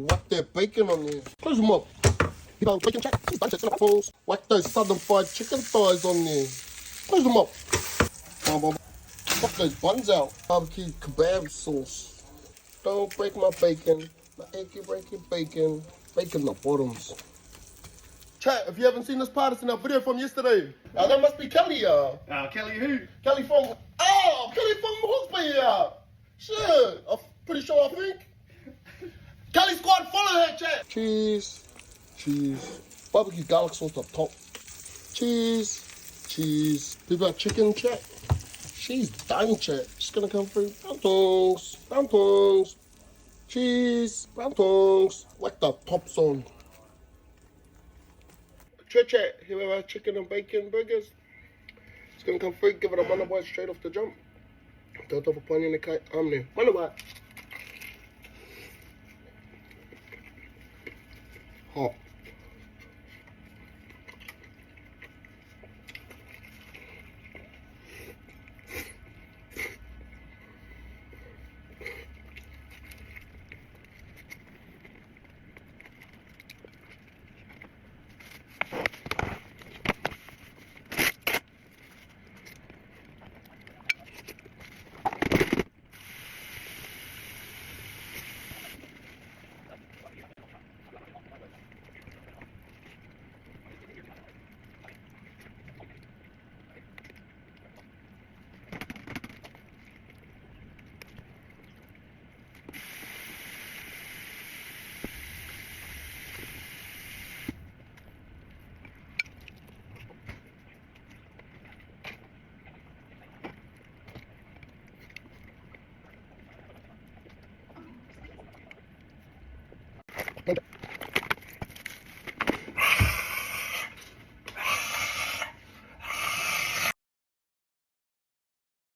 whack that bacon on there. Close them up. People bacon check. Whack those southern fried chicken thighs on there. Close them up. Pop those buns out. Barbecue kebab sauce. Don't break my bacon. My achy breaky bacon. Bacon the bottoms. Chat, if you haven't seen this part, it's in our video from yesterday. That must be Kelly, Kelly who? Kelly from Hawkesbury, Shit, I'm pretty sure, I think. Kelly squad, follow her, chat. Cheese. Barbecue garlic sauce up top. Cheese. People got chicken, chat. She's done, chat. She's gonna come through. Brown tongs. Cheese. Brown tongs. Whack the tops on. Chat. Here we have our chicken and bacon burgers. It's gonna come through. Give it a manawai straight off the jump. Don't have a pony in the kite. I'm there. Manawai. Hot.